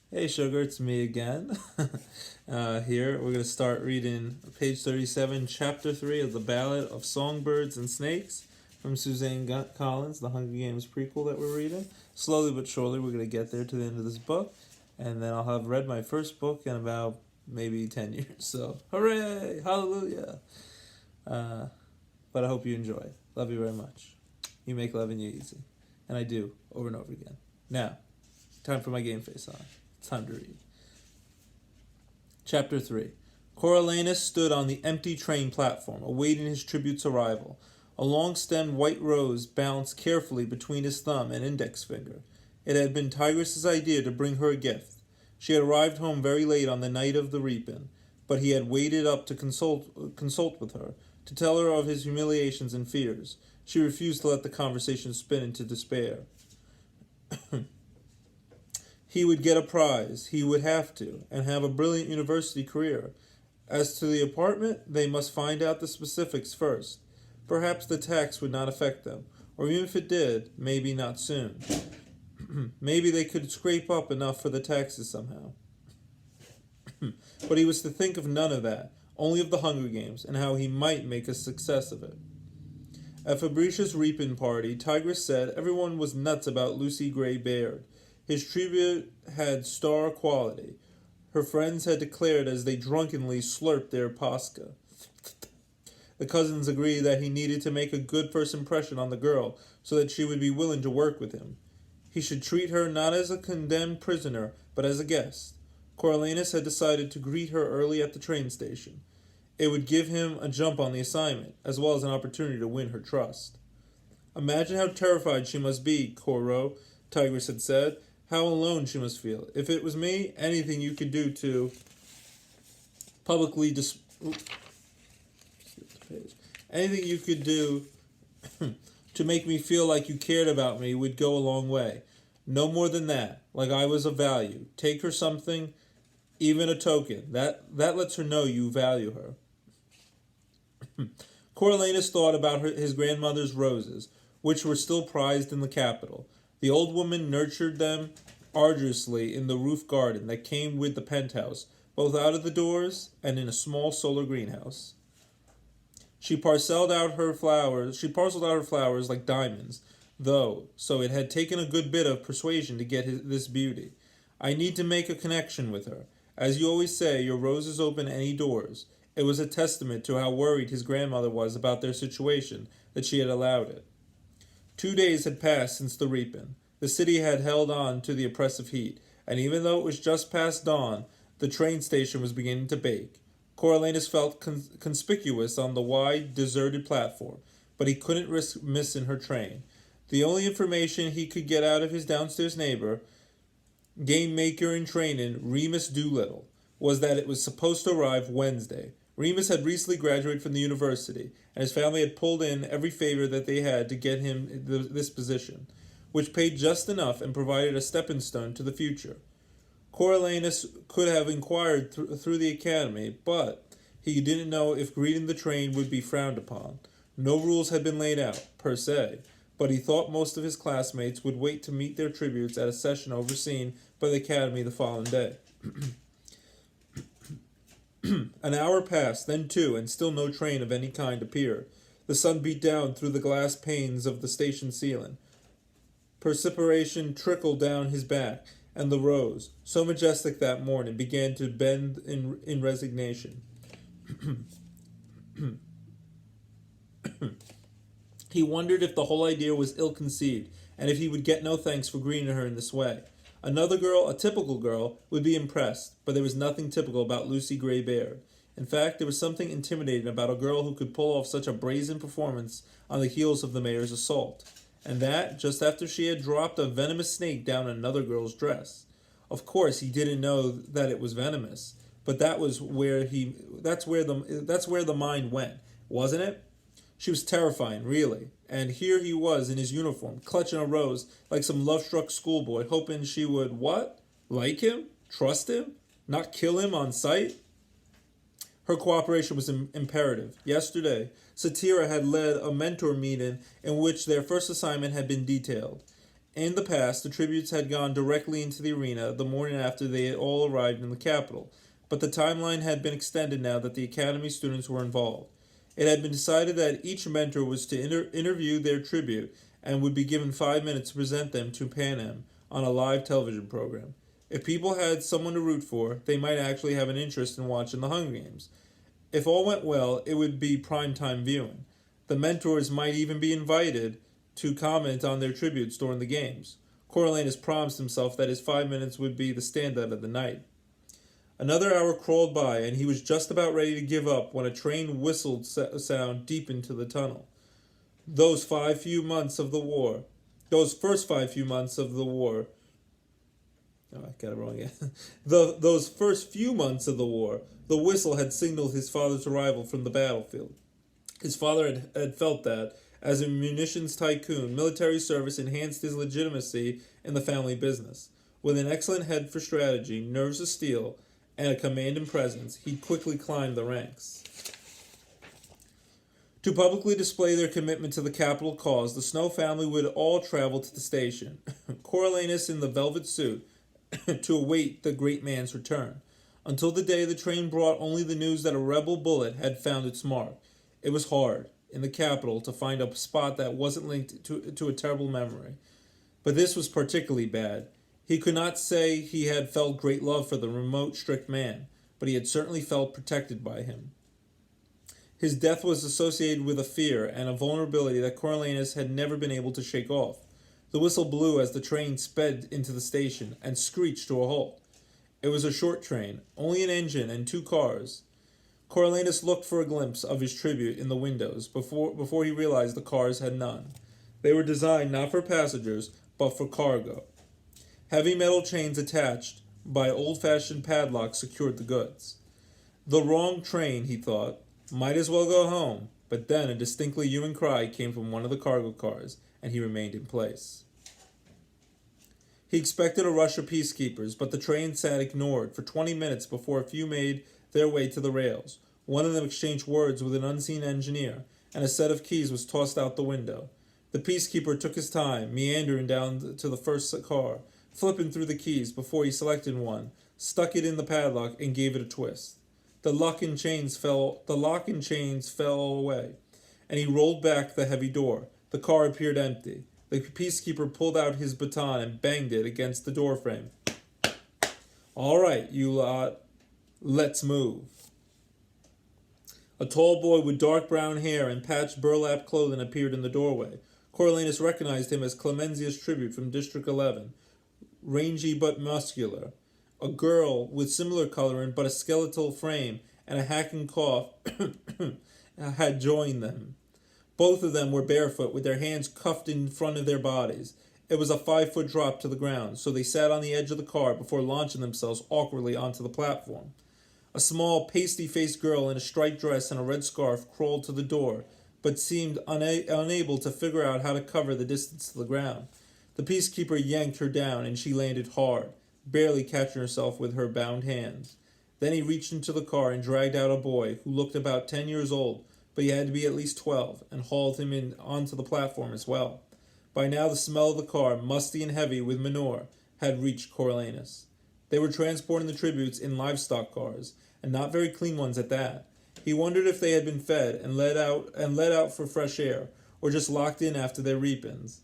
Hey, Sugar, it's me again. Here, we're going to start reading page 37, chapter 3 of The Ballad of Songbirds and Snakes from Suzanne Collins, the Hunger Games prequel that we're reading. Slowly but surely, we're going to get there to the end of this book, and then I'll have read my first book in about maybe 10 years. So, hooray! Hallelujah! Uh, but I hope you enjoy. Love you very much. You make loving you easy. And I do, over and over again. Now, time for my game face on. It's time to read. Chapter 3. Coriolanus stood on the empty train platform, awaiting his tribute's arrival. A long-stemmed white rose balanced carefully between his thumb and index finger. It had been Tigris's idea to bring her a gift. She had arrived home very late on the night of the reaping, but he had waited up to consult with her, to tell her of his humiliations and fears. She refused to let the conversation spin into despair. He would get a prize, he would have to, and have a brilliant university career. As to the apartment, they must find out the specifics first. Perhaps the tax would not affect them, or even if it did, maybe not soon. Maybe they could scrape up enough for the taxes somehow. But he was to think of none of that, only of the Hunger Games, and how he might make a success of it. At Fabricia's reaping party, Tigris said everyone was nuts about Lucy Gray Baird. His tribute had star quality. Her friends had declared as they drunkenly slurped their pasca. The cousins agreed that he needed to make a good first impression on the girl so that she would be willing to work with him. He should treat her not as a condemned prisoner, but as a guest. Coriolanus had decided to greet her early at the train station. It would give him a jump on the assignment, as well as an opportunity to win her trust. Imagine how terrified she must be, Coro, Tigris had said. How alone she must feel. If it was me, anything you could do to publicly anything you could do to make me feel like you cared about me would go a long way. No more than that, like I was of value. Take her something, even a token. That lets her know you value her. Coriolanus thought about his grandmother's roses, which were still prized in the capital. The old woman nurtured them arduously in the roof garden that came with the penthouse, both out of the doors and in a small solar greenhouse. She parceled out her flowers. She parceled out her flowers like diamonds, though. So it had taken a good bit of persuasion to get this beauty. I need to make a connection with her. As you always say, your roses open any doors. It was a testament to how worried his grandmother was about their situation that she had allowed it. 2 days had passed since the reaping. The city had held on to the oppressive heat, and even though it was just past dawn, the train station was beginning to bake. Coriolanus felt conspicuous on the wide, deserted platform, but he couldn't risk missing her train. The only information he could get out of his downstairs neighbor, game maker in training, Remus Doolittle, was that it was supposed to arrive Wednesday. Remus had recently graduated from the university, and his family had pulled in every favor that they had to get him this position, which paid just enough and provided a stepping stone to the future. Coriolanus could have inquired through the academy, but he didn't know if greeting the train would be frowned upon. No rules had been laid out, per se, but he thought most of his classmates would wait to meet their tributes at a session overseen by the academy the following day. An hour passed, then two, and still no train of any kind appeared. The sun beat down through the glass panes of the station ceiling. Perspiration trickled down his back, and the rose, so majestic that morning, began to bend in resignation. He wondered if the whole idea was ill-conceived, and if he would get no thanks for greeting her in this way. Another girl, a typical girl, would be impressed, but there was nothing typical about Lucy Gray Baird. In fact, there was something intimidating about a girl who could pull off such a brazen performance on the heels of the mayor's assault. And that, just after she had dropped a venomous snake down another girl's dress. Of course, he didn't know that it was venomous, but that's where the mind went, wasn't it? She was terrifying, really. And here he was in his uniform, clutching a rose like some love-struck schoolboy, hoping she would, what? Like him? Trust him? Not kill him on sight? Her cooperation was imperative. Yesterday, Satira had led a mentor meeting in which their first assignment had been detailed. In the past, the tributes had gone directly into the arena the morning after they had all arrived in the capital, but the timeline had been extended now that the academy students were involved. It had been decided that each mentor was to interview their tribute and would be given 5 minutes to present them to Panem on a live television program. If people had someone to root for, they might actually have an interest in watching the Hunger Games. If all went well, it would be primetime viewing. The mentors might even be invited to comment on their tributes during the games. Coriolanus promised himself that his 5 minutes would be the standout of the night. Another hour crawled by, and he was just about ready to give up when a train whistled sound deep into the tunnel. Those first 5 few months of the war. Oh, I got it wrong again. Those first few months of the war, the whistle had signaled his father's arrival from the battlefield. His father had felt that, as a munitions tycoon, military service enhanced his legitimacy in the family business. With an excellent head for strategy, nerves of steel, and a commanding presence, he quickly climbed the ranks. To publicly display their commitment to the capital cause, the Snow family would all travel to the station, Coriolanus in the velvet suit, to await the great man's return. Until the day the train brought only the news that a rebel bullet had found its mark. It was hard, in the capital, to find a spot that wasn't linked to a terrible memory. But this was particularly bad. He could not say he had felt great love for the remote, strict man, but he had certainly felt protected by him. His death was associated with a fear and a vulnerability that Coriolanus had never been able to shake off. The whistle blew as the train sped into the station and screeched to a halt. It was a short train, only an engine and 2 cars. Coriolanus looked for a glimpse of his tribute in the windows before he realized the cars had none. They were designed not for passengers, but for cargo. Heavy metal chains attached by old-fashioned padlocks secured the goods. The wrong train, he thought. Might as well go home. But then a distinctly human cry came from one of the cargo cars, and he remained in place. He expected a rush of peacekeepers, but the train sat ignored for 20 minutes before a few made their way to the rails. One of them exchanged words with an unseen engineer, and a set of keys was tossed out the window. The peacekeeper took his time, meandering down to the first car, flipping through the keys before he selected one, stuck it in the padlock, and gave it a twist. The lock and chains fell away, and he rolled back the heavy door. The car appeared empty. The peacekeeper pulled out his baton and banged it against the doorframe. "All right, you lot, let's move." A tall boy with dark brown hair and patched burlap clothing appeared in the doorway. Coriolanus recognized him as Clemenzia's tribute from District 11, rangy but muscular. A girl with similar coloring but a skeletal frame and a hacking cough had joined them. Both of them were barefoot, with their hands cuffed in front of their bodies. It was a 5-foot drop to the ground, so they sat on the edge of the car before launching themselves awkwardly onto the platform. A small, pasty-faced girl in a striped dress and a red scarf crawled to the door, but seemed unable to figure out how to cover the distance to the ground. The peacekeeper yanked her down, and she landed hard, barely catching herself with her bound hands. Then he reached into the car and dragged out a boy who looked about 10 years old, but he had to be at least 12, and hauled him in onto the platform as well. By now the smell of the car, musty and heavy with manure, had reached Coriolanus. They were transporting the tributes in livestock cars, and not very clean ones at that. He wondered if they had been fed and let out for fresh air, or just locked in after their reapings.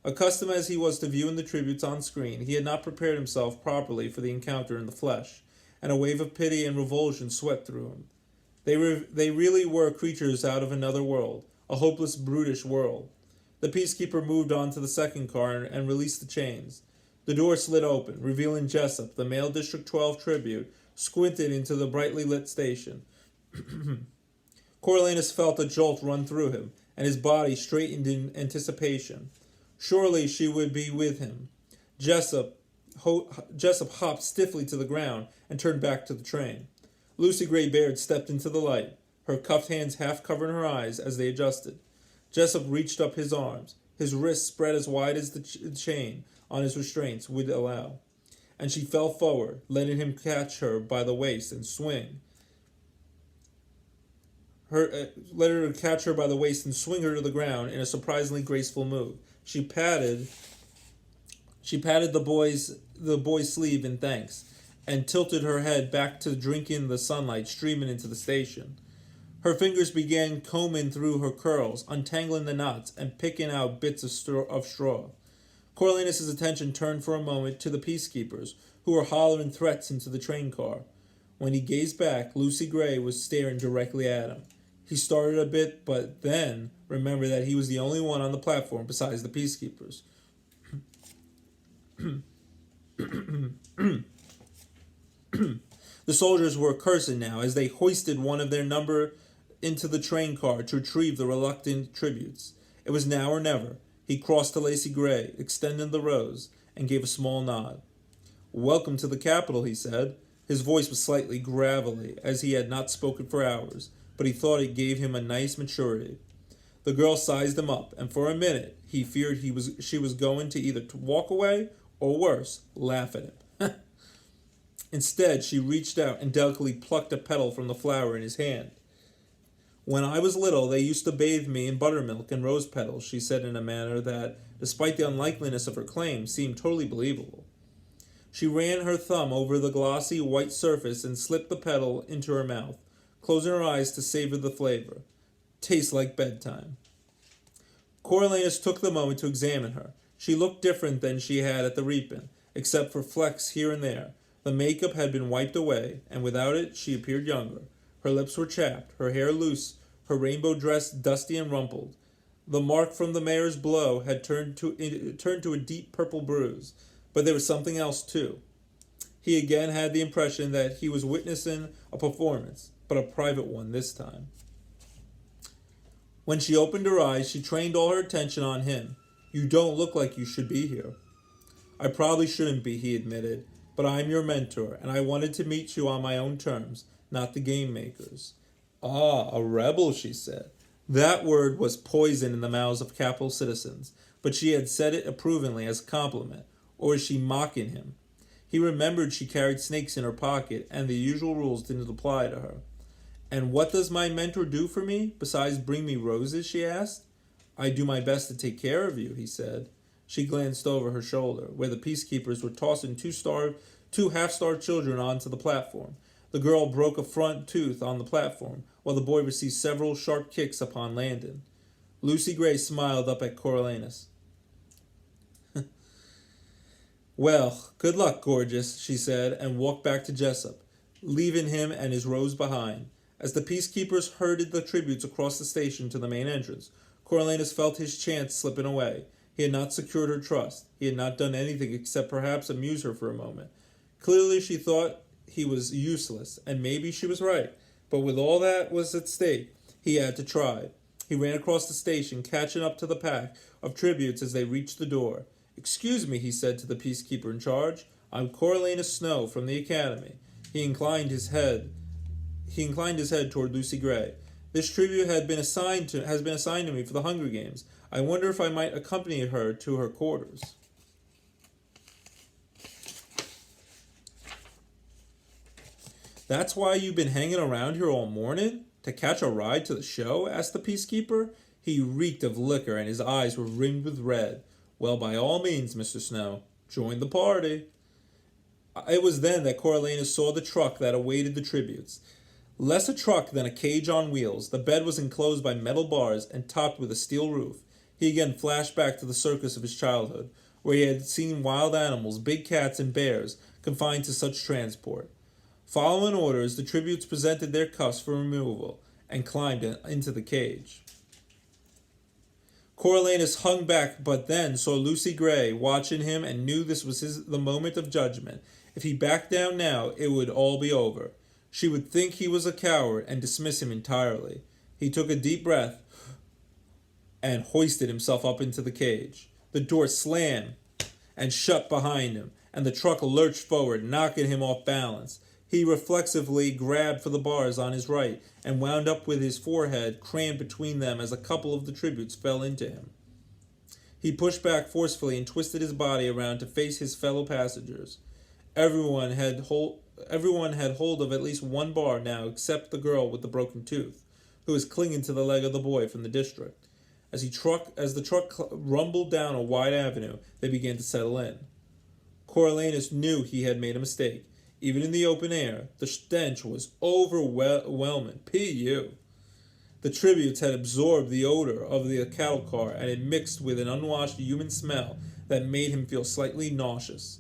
Accustomed as he was to viewing the tributes on screen, he had not prepared himself properly for the encounter in the flesh, and a wave of pity and revulsion swept through him. They really were creatures out of another world, a hopeless, brutish world. The peacekeeper moved on to the second car and released the chains. The door slid open, revealing Jessup, the male District 12 tribute, squinted into the brightly lit station. Coriolanus felt a jolt run through him, and his body straightened in anticipation. Surely she would be with him. Jessup hopped stiffly to the ground and turned back to the train. Lucy Gray Baird stepped into the light, her cuffed hands half covering her eyes as they adjusted. Jessup reached up his arms, his wrists spread as wide as the chain on his restraints would allow, and she fell forward, letting him catch her by the waist and swing. Let her catch her by the waist and swing her to the ground in a surprisingly graceful move. She patted She patted the boy's sleeve in thanks, and tilted her head back to drink in the sunlight streaming into the station. Her fingers began combing through her curls, untangling the knots, and picking out bits of straw. Coriolanus's attention turned for a moment to the peacekeepers, who were hollering threats into the train car. When he gazed back, Lucy Gray was staring directly at him. He started a bit, but then remembered that he was the only one on the platform besides the peacekeepers. The soldiers were cursing now as they hoisted one of their number into the train car to retrieve the reluctant tributes. It was now or never. He crossed to Lucy Gray, extended the rose, and gave a small nod. "Welcome to the capital," he said. His voice was slightly gravelly, as he had not spoken for hours, but he thought it gave him a nice maturity. The girl sized him up, and for a minute he feared she was going to either walk away or worse, laugh at him. Instead, she reached out and delicately plucked a petal from the flower in his hand. "When I was little, they used to bathe me in buttermilk and rose petals," she said in a manner that, despite the unlikeliness of her claim, seemed totally believable. She ran her thumb over the glossy white surface and slipped the petal into her mouth, closing her eyes to savor the flavor. "Tastes like bedtime." Coriolanus took the moment to examine her. She looked different than she had at the reaping, except for flecks here and there. The makeup had been wiped away, and without it she appeared younger. Her lips were chapped, her hair loose, her rainbow dress dusty and rumpled. The mark from the mayor's blow had turned to a deep purple bruise, but there was something else too. He again had the impression that he was witnessing a performance, but a private one this time. When she opened her eyes, she trained all her attention on him. "You don't look like you should be here." "I probably shouldn't be," he admitted, "but I'm your mentor, and I wanted to meet you on my own terms, not the game makers." "Ah, a rebel," she said. That word was poison in the mouths of capital citizens, but she had said it approvingly as a compliment, or was she mocking him? He remembered she carried snakes in her pocket, and the usual rules didn't apply to her. "And what does my mentor do for me, besides bring me roses?" she asked. "I do my best to take care of you," he said. She glanced over her shoulder, where the peacekeepers were tossing two half-starved children onto the platform. The girl broke a front tooth on the platform, while the boy received several sharp kicks upon landing. Lucy Gray smiled up at Coriolanus. "Well, good luck, gorgeous," she said, and walked back to Jessup, leaving him and his rose behind. As the peacekeepers herded the tributes across the station to the main entrance, Coriolanus felt his chance slipping away. He had not secured her trust. He had not done anything except perhaps amuse her for a moment. Clearly she thought he was useless, and maybe she was right. But with all that was at stake, he had to try. He ran across the station, catching up to the pack of tributes as they reached the door. "Excuse me," he said to the peacekeeper in charge. "I'm Coriolanus Snow from the Academy." He inclined his head toward Lucy Gray. "This tribute has been assigned to me for the Hunger Games. I wonder if I might accompany her to her quarters." "That's why you've been hanging around here all morning? To catch a ride to the show?" asked the peacekeeper. He reeked of liquor, and his eyes were rimmed with red. "Well, by all means, Mr. Snow, join the party." It was then that Coriolanus saw the truck that awaited the tributes. Less a truck than a cage on wheels, the bed was enclosed by metal bars and topped with a steel roof. He again flashed back to the circus of his childhood, where he had seen wild animals, big cats and bears, confined to such transport. Following orders, the tributes presented their cuffs for removal and climbed into the cage. Coriolanus hung back, but then saw Lucy Gray watching him and knew this was the moment of judgment. If he backed down now, it would all be over. She would think he was a coward and dismiss him entirely. He took a deep breath and hoisted himself up into the cage. The door slammed and shut behind him, and the truck lurched forward, knocking him off balance. He reflexively grabbed for the bars on his right and wound up with his forehead crammed between them as a couple of the tributes fell into him. He pushed back forcefully and twisted his body around to face his fellow passengers. Everyone had hold of at least one bar now except the girl with the broken tooth, who was clinging to the leg of the boy from the district. As the truck rumbled down a wide avenue, they began to settle in. Coriolanus knew he had made a mistake. Even in the open air, the stench was overwhelming. P.U. The tributes had absorbed the odor of the cattle car and had mixed with an unwashed human smell that made him feel slightly nauseous.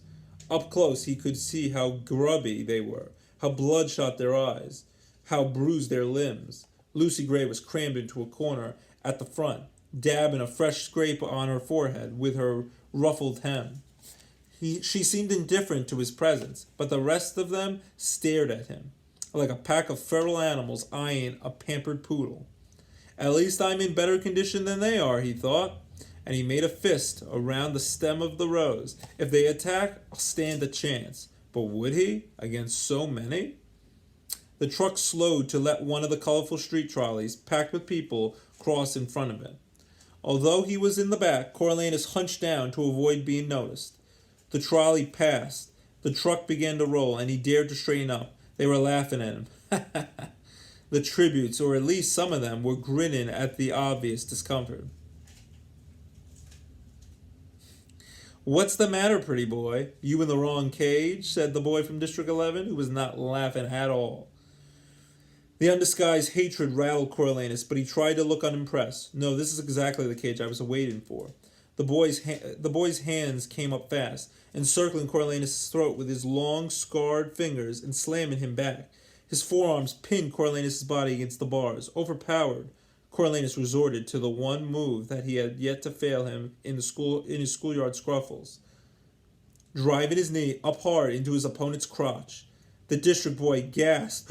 Up close, he could see how grubby they were, how bloodshot their eyes, how bruised their limbs. Lucy Gray was crammed into a corner at the front, dabbing a fresh scrape on her forehead with her ruffled hem. She seemed indifferent to his presence, but the rest of them stared at him, like a pack of feral animals eyeing a pampered poodle. At least I'm in better condition than they are, he thought, and he made a fist around the stem of the rose. If they attack, I'll stand a chance. But would he, against so many? The truck slowed to let one of the colorful street trolleys, packed with people, cross in front of it. Although he was in the back, Coriolanus hunched down to avoid being noticed. The trolley passed. The truck began to roll, and he dared to straighten up. They were laughing at him. The tributes, or at least some of them, were grinning at the obvious discomfort. "What's the matter, pretty boy? You in the wrong cage?" said the boy from District 11, who was not laughing at all. The undisguised hatred rattled Coriolanus, but he tried to look unimpressed. "No, this is exactly the cage I was waiting for." The boy's hands came up fast, encircling Coriolanus' throat with his long, scarred fingers and slamming him back. His forearms pinned Coriolanus' body against the bars. Overpowered, Coriolanus resorted to the one move that he had yet to fail him in his schoolyard scruffles, driving his knee up hard into his opponent's crotch. The district boy gasped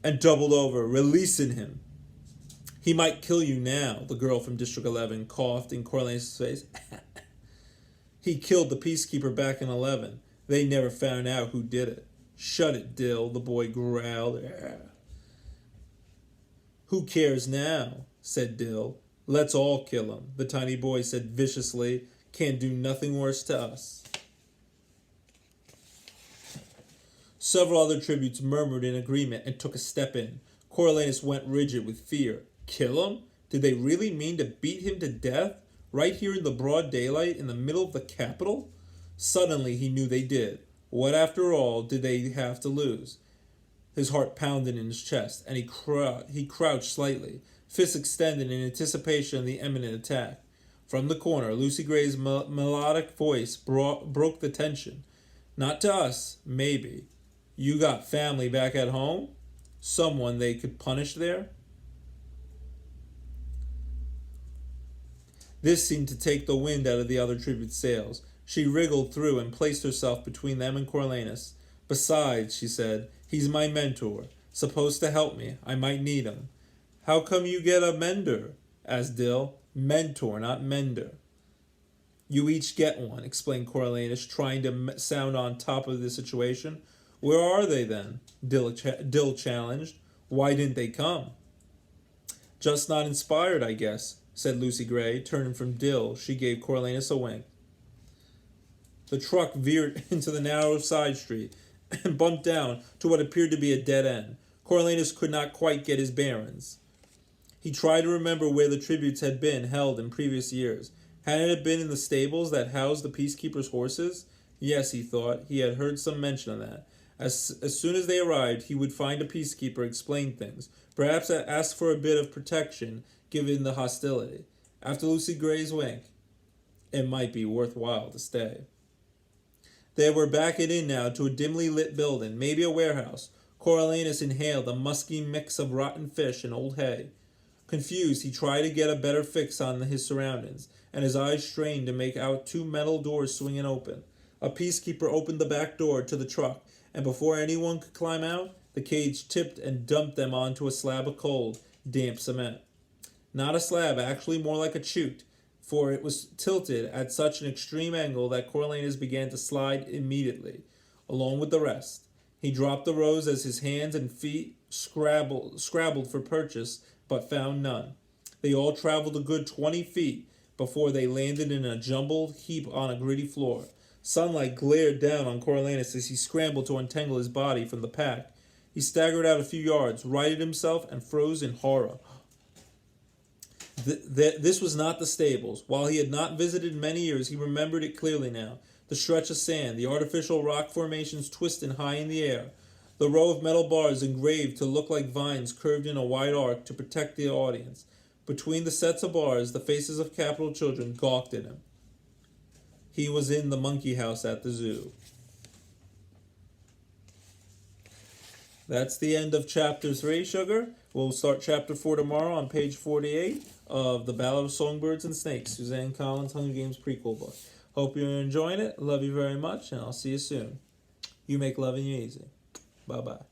and doubled over, releasing him. "He might kill you now," the girl from District 11 coughed in Coriolanus' face. "He killed the peacekeeper back in 11. They never found out who did it." "Shut it, Dill," the boy growled. "Who cares now?" said Dill. "Let's all kill him," the tiny boy said viciously. "Can't do nothing worse to us." Several other tributes murmured in agreement and took a step in. Coriolanus went rigid with fear. Kill him? Did they really mean to beat him to death? Right here in the broad daylight, in the middle of the capital? Suddenly he knew they did. What, after all, did they have to lose? His heart pounded in his chest, and he crouched slightly, fists extended in anticipation of the imminent attack. From the corner, Lucy Gray's melodic voice broke the tension. "Not to us, maybe. You got family back at home? Someone they could punish there?" This seemed to take the wind out of the other tribute's sails. She wriggled through and placed herself between them and Coriolanus. "Besides," she said, "he's my mentor. Supposed to help me. I might need him." "How come you get a mender?" asked Dill. "Mentor, not mender." "You each get one," explained Coriolanus, trying to sound on top of the situation. "Where are they, then?" Dill challenged. "Why didn't they come?" "Just not inspired, I guess," said Lucy Gray. Turning from Dill, she gave Coriolanus a wink. The truck veered into the narrow side street and bumped down to what appeared to be a dead end. Coriolanus could not quite get his bearings. He tried to remember where the tributes had been held in previous years. Hadn't it been in the stables that housed the peacekeepers' horses? Yes, he thought, he had heard some mention of that. As soon as they arrived, he would find a peacekeeper, explain things, perhaps ask for a bit of protection given the hostility. After Lucy Gray's wink, it might be worthwhile to stay. They were backing in now to a dimly lit building, maybe a warehouse. Coriolanus inhaled a musky mix of rotten fish and old hay. Confused, he tried to get a better fix on his surroundings, and his eyes strained to make out two metal doors swinging open. A peacekeeper opened the back door to the truck, and before anyone could climb out, the cage tipped and dumped them onto a slab of cold, damp cement. Not a slab, actually more like a chute, for it was tilted at such an extreme angle that Coriolanus began to slide immediately, along with the rest. He dropped the rose as his hands and feet scrabbled for purchase, but found none. They all traveled a good 20 feet before they landed in a jumbled heap on a gritty floor. Sunlight glared down on Coriolanus as he scrambled to untangle his body from the pack. He staggered out a few yards, righted himself, and froze in horror. This was not the stables. While he had not visited in many years, he remembered it clearly now. the stretch of sand, the artificial rock formations twisting high in the air, the row of metal bars engraved to look like vines curved in a wide arc to protect the audience. Between the sets of bars, the faces of capital children gawked at him. He was in the monkey house at the zoo. That's the end of chapter 3, Sugar. We'll start chapter 4 tomorrow on page 48 of The Ballad of Songbirds and Snakes, Suzanne Collins' Hunger Games prequel book. Hope you're enjoying it. Love you very much, and I'll see you soon. You make loving easy. Bye-bye.